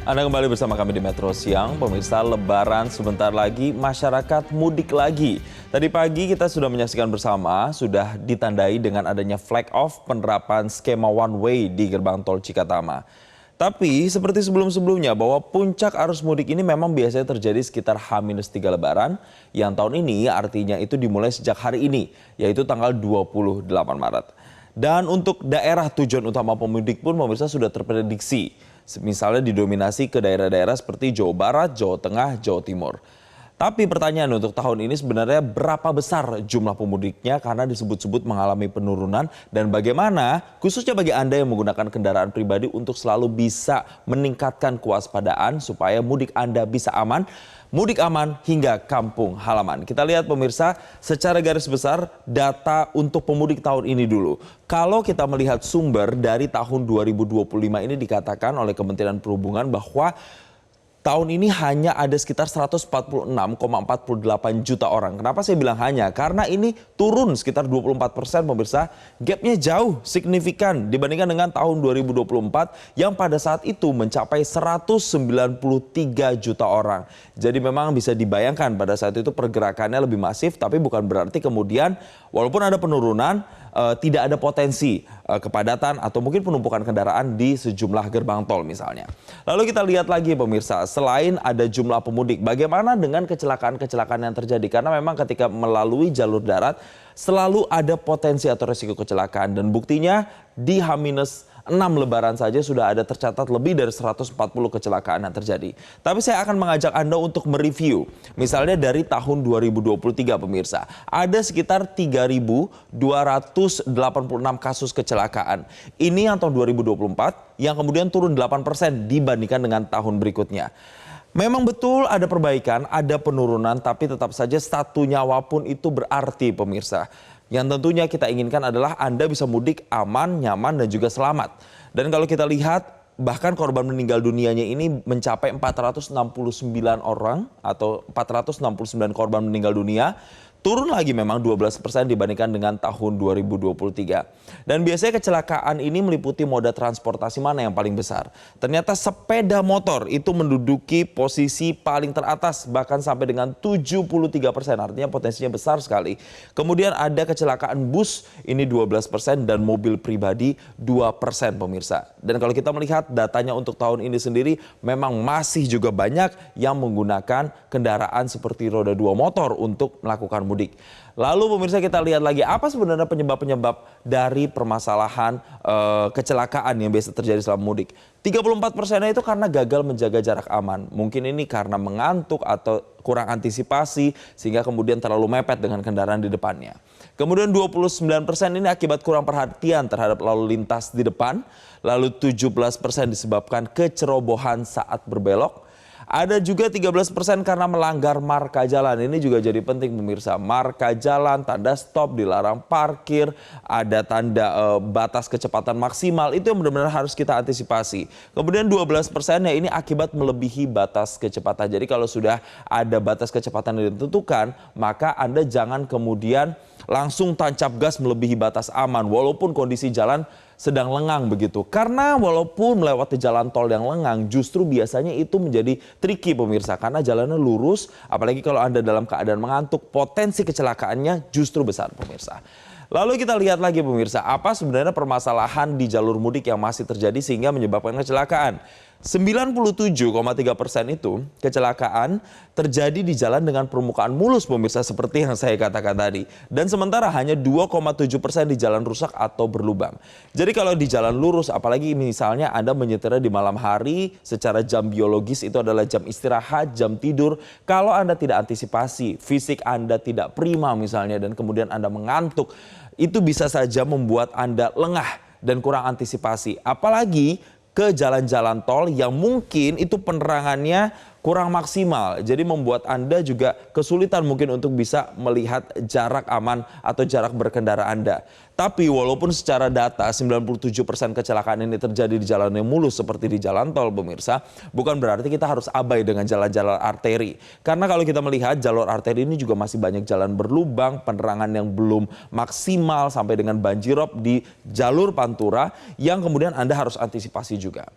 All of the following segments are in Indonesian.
Anda kembali bersama kami di Metro Siang. Pemirsa, Lebaran sebentar lagi, masyarakat mudik lagi. Tadi pagi kita sudah menyaksikan bersama, sudah ditandai dengan adanya flag off penerapan skema one way di gerbang tol Cikatama. Tapi seperti sebelum-sebelumnya bahwa puncak arus mudik ini memang biasanya terjadi sekitar H-3 Lebaran, yang tahun ini artinya itu dimulai sejak hari ini, yaitu tanggal 28 Maret. Dan untuk daerah tujuan utama pemudik pun pemirsa sudah terprediksi. Misalnya didominasi ke daerah-daerah seperti Jawa Barat, Jawa Tengah, Jawa Timur. Tapi pertanyaan untuk tahun ini sebenarnya berapa besar jumlah pemudiknya karena disebut-sebut mengalami penurunan dan bagaimana khususnya bagi Anda yang menggunakan kendaraan pribadi untuk selalu bisa meningkatkan kewaspadaan supaya mudik Anda bisa aman. Mudik aman hingga kampung halaman. Kita lihat pemirsa secara garis besar data untuk pemudik tahun ini dulu. Kalau kita melihat sumber dari tahun 2025 ini dikatakan oleh Kementerian Perhubungan bahwa tahun ini hanya ada sekitar 146,48 juta orang. Kenapa saya bilang hanya? Karena ini turun sekitar 24% pemirsa. Gapnya jauh signifikan dibandingkan dengan tahun 2024 yang pada saat itu mencapai 193 juta orang. Jadi memang bisa dibayangkan pada saat itu pergerakannya lebih masif, tapi bukan berarti kemudian walaupun ada penurunan, tidak ada potensi kepadatan atau mungkin penumpukan kendaraan di sejumlah gerbang tol misalnya. Lalu kita lihat lagi pemirsa, selain ada jumlah pemudik, bagaimana dengan kecelakaan-kecelakaan yang terjadi? Karena memang ketika melalui jalur darat selalu ada potensi atau resiko kecelakaan dan buktinya di H-6 Lebaran saja sudah ada tercatat lebih dari 140 kecelakaan yang terjadi. Tapi saya akan mengajak Anda untuk mereview. Misalnya dari tahun 2023 pemirsa. Ada sekitar 3.286 kasus kecelakaan. Ini yang tahun 2024 yang kemudian turun 8% dibandingkan dengan tahun berikutnya. Memang betul ada perbaikan, ada penurunan, tapi tetap saja satu nyawa pun itu berarti pemirsa. Yang tentunya kita inginkan adalah Anda bisa mudik aman, nyaman, dan juga selamat. Dan kalau kita lihat, bahkan korban meninggal dunianya ini mencapai 469 orang atau 469 korban meninggal dunia. Turun lagi memang 12% dibandingkan dengan tahun 2023. Dan biasanya kecelakaan ini meliputi moda transportasi mana yang paling besar? Ternyata sepeda motor itu menduduki posisi paling teratas bahkan sampai dengan 73%. Artinya potensinya besar sekali. Kemudian ada kecelakaan bus ini 12% dan mobil pribadi 2% pemirsa. Dan kalau kita melihat datanya untuk tahun ini sendiri memang masih juga banyak yang menggunakan kendaraan seperti roda 2 motor untuk melakukan mudik. Lalu pemirsa kita lihat lagi apa sebenarnya penyebab-penyebab dari permasalahan kecelakaan yang biasa terjadi selama mudik. 34%-nya itu karena gagal menjaga jarak aman. Mungkin ini karena mengantuk atau kurang antisipasi sehingga kemudian terlalu mepet dengan kendaraan di depannya. Kemudian 29% ini akibat kurang perhatian terhadap lalu lintas di depan. Lalu 17% disebabkan kecerobohan saat berbelok. Ada juga 13% karena melanggar marka jalan. Ini juga jadi penting pemirsa. Marka jalan, tanda stop, dilarang parkir, ada tanda batas kecepatan maksimal. Itu yang benar-benar harus kita antisipasi. Kemudian 12%-nya ini akibat melebihi batas kecepatan. Jadi kalau sudah ada batas kecepatan yang ditentukan, maka Anda jangan kemudian langsung tancap gas melebihi batas aman. Walaupun kondisi jalan sedang lengang begitu. Karena walaupun melewati jalan tol yang lengang justru biasanya itu menjadi tricky pemirsa. Karena jalannya lurus apalagi kalau Anda dalam keadaan mengantuk potensi kecelakaannya justru besar pemirsa. Lalu kita lihat lagi pemirsa apa sebenarnya permasalahan di jalur mudik yang masih terjadi sehingga menyebabkan kecelakaan. 97,3% itu kecelakaan terjadi di jalan dengan permukaan mulus pemirsa seperti yang saya katakan tadi. Dan sementara hanya 2,7% di jalan rusak atau berlubang. Jadi kalau di jalan lurus apalagi misalnya Anda menyetirnya di malam hari secara jam biologis itu adalah jam istirahat, jam tidur. Kalau Anda tidak antisipasi, fisik Anda tidak prima misalnya dan kemudian Anda mengantuk, itu bisa saja membuat Anda lengah dan kurang antisipasi. Apalagi ke jalan-jalan tol yang mungkin itu penerangannya kurang maksimal. Jadi membuat Anda juga kesulitan mungkin untuk bisa melihat jarak aman atau jarak berkendara Anda. Tapi walaupun secara data 97% kecelakaan ini terjadi di jalan yang mulus seperti di jalan tol pemirsa, bukan berarti kita harus abai dengan jalan-jalan arteri. Karena kalau kita melihat jalur arteri ini juga masih banyak jalan berlubang, penerangan yang belum maksimal sampai dengan banjirop di jalur pantura yang kemudian Anda harus antisipasi juga.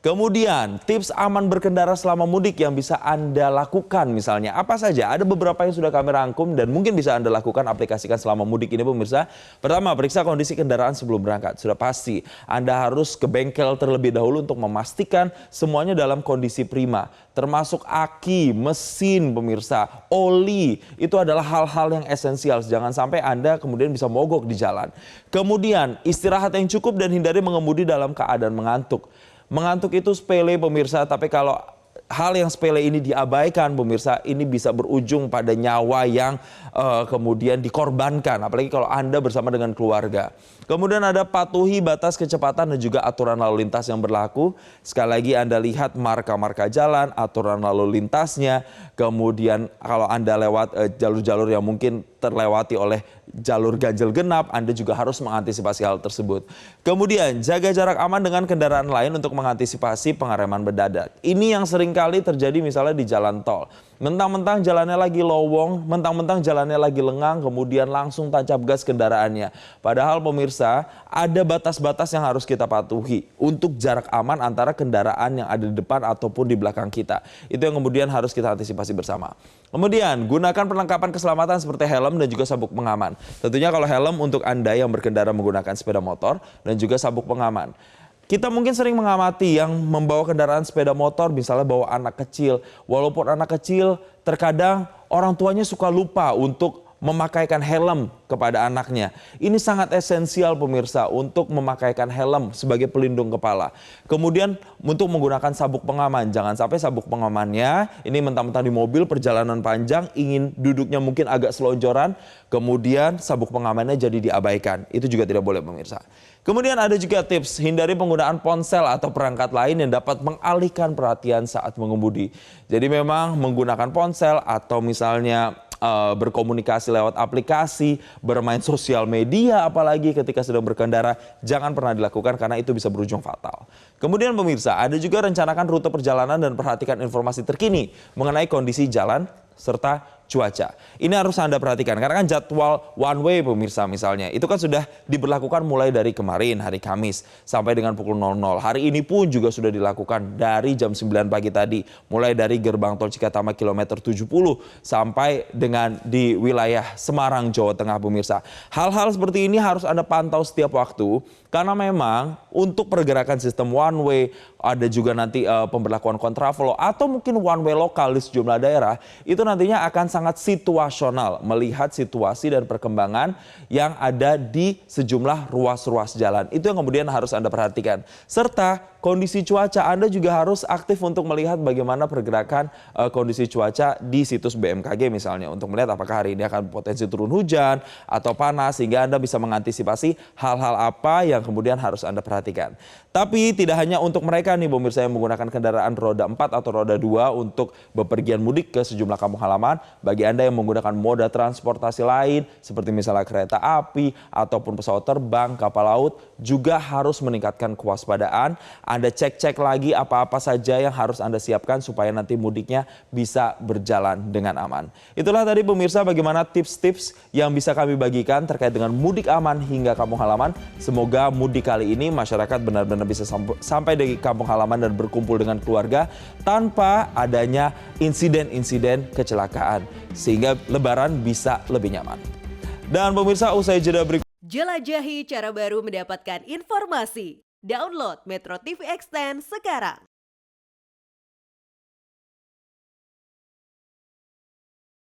Kemudian tips aman berkendara selama mudik yang bisa Anda lakukan misalnya apa saja? Ada beberapa yang sudah kami rangkum dan mungkin bisa Anda lakukan aplikasikan selama mudik ini pemirsa. Pertama, periksa kondisi kendaraan sebelum berangkat. Sudah pasti Anda harus ke bengkel terlebih dahulu untuk memastikan semuanya dalam kondisi prima. Termasuk aki, mesin pemirsa, oli. Itu adalah hal-hal yang esensial. Jangan sampai Anda kemudian bisa mogok di jalan. Kemudian istirahat yang cukup dan hindari mengemudi dalam keadaan mengantuk. Mengantuk itu sepele pemirsa, tapi kalau hal yang sepele ini diabaikan pemirsa, ini bisa berujung pada nyawa yang kemudian dikorbankan. Apalagi kalau Anda bersama dengan keluarga. Kemudian ada patuhi batas kecepatan dan juga aturan lalu lintas yang berlaku. Sekali lagi Anda lihat marka-marka jalan, aturan lalu lintasnya. Kemudian kalau Anda lewat jalur-jalur yang mungkin terlewati oleh jalur ganjil genap, Anda juga harus mengantisipasi hal tersebut. Kemudian jaga jarak aman dengan kendaraan lain untuk mengantisipasi pengereman mendadak. Ini yang seringkali terjadi misalnya di jalan tol. Mentang-mentang jalannya lagi lowong, mentang-mentang jalannya lagi lengang, kemudian langsung tancap gas kendaraannya. Padahal pemirsa, ada batas-batas yang harus kita patuhi untuk jarak aman antara kendaraan yang ada di depan ataupun di belakang kita. Itu yang kemudian harus kita antisipasi bersama. Kemudian, gunakan perlengkapan keselamatan seperti helm dan juga sabuk pengaman. Tentunya kalau helm untuk Anda yang berkendara menggunakan sepeda motor dan juga sabuk pengaman. Kita mungkin sering mengamati yang membawa kendaraan sepeda motor, misalnya bawa anak kecil. Walaupun anak kecil, terkadang orang tuanya suka lupa untuk memakaikan helm kepada anaknya. Ini sangat esensial pemirsa untuk memakaikan helm sebagai pelindung kepala. Kemudian untuk menggunakan sabuk pengaman. Jangan sampai sabuk pengamannya ini mentang-mentang di mobil perjalanan panjang ingin duduknya mungkin agak selonjoran. Kemudian sabuk pengamannya jadi diabaikan. Itu juga tidak boleh pemirsa. Kemudian ada juga tips hindari penggunaan ponsel atau perangkat lain yang dapat mengalihkan perhatian saat mengemudi. Jadi memang menggunakan ponsel atau misalnya berkomunikasi lewat aplikasi, bermain sosial media apalagi ketika sedang berkendara, jangan pernah dilakukan karena itu bisa berujung fatal. Kemudian pemirsa, ada juga rencanakan rute perjalanan dan perhatikan informasi terkini mengenai kondisi jalan serta cuaca. Ini harus Anda perhatikan karena kan jadwal one way pemirsa misalnya itu kan sudah diberlakukan mulai dari kemarin hari Kamis sampai dengan pukul 00. Hari ini pun juga sudah dilakukan dari jam 9 pagi tadi mulai dari gerbang tol Cikatama kilometer 70 sampai dengan di wilayah Semarang Jawa Tengah pemirsa. Hal-hal seperti ini harus Anda pantau setiap waktu karena memang untuk pergerakan sistem one way ada juga nanti pemberlakuan kontraflow atau mungkin one way lokal di sejumlah daerah itu nantinya akan sangat situasional melihat situasi dan perkembangan yang ada di sejumlah ruas-ruas jalan. Itu yang kemudian harus Anda perhatikan. Serta kondisi cuaca Anda juga harus aktif untuk melihat bagaimana pergerakan kondisi cuaca di situs BMKG misalnya untuk melihat apakah hari ini akan potensi turun hujan atau panas sehingga Anda bisa mengantisipasi hal-hal apa yang kemudian harus Anda perhatikan. Tapi tidak hanya untuk mereka nih pemirsa yang menggunakan kendaraan roda 4 atau roda 2 untuk bepergian mudik ke sejumlah kampung halaman. Bagi Anda yang menggunakan moda transportasi lain seperti misalnya kereta api ataupun pesawat terbang, kapal laut juga harus meningkatkan kewaspadaan. Anda cek-cek lagi apa-apa saja yang harus Anda siapkan supaya nanti mudiknya bisa berjalan dengan aman. Itulah tadi pemirsa bagaimana tips-tips yang bisa kami bagikan terkait dengan mudik aman hingga kampung halaman. Semoga mudik kali ini masyarakat benar-benar bisa sampai di kampung halaman dan berkumpul dengan keluarga tanpa adanya insiden-insiden kecelakaan sehingga lebaran bisa lebih nyaman. Dan pemirsa usai jeda berikut jelajahi cara baru mendapatkan informasi. Download Metro TV Extend sekarang.